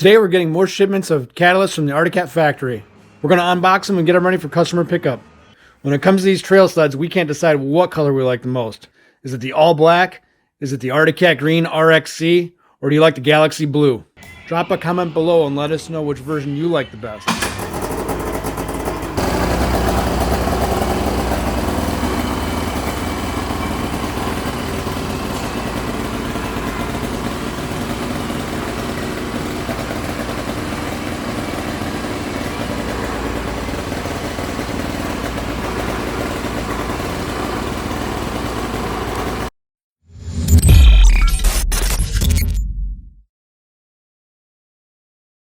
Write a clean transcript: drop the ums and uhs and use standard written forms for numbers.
Today we're getting more shipments of catalysts from the arcticcat factory. We're going to unbox them and get them ready for customer pickup. When it comes to these trail sleds, we can't decide what color we like the most. Is it the all black? Is it the arcticcat green RXC? Or do you like the galaxy blue? Drop a comment below and let us know which version you like the best.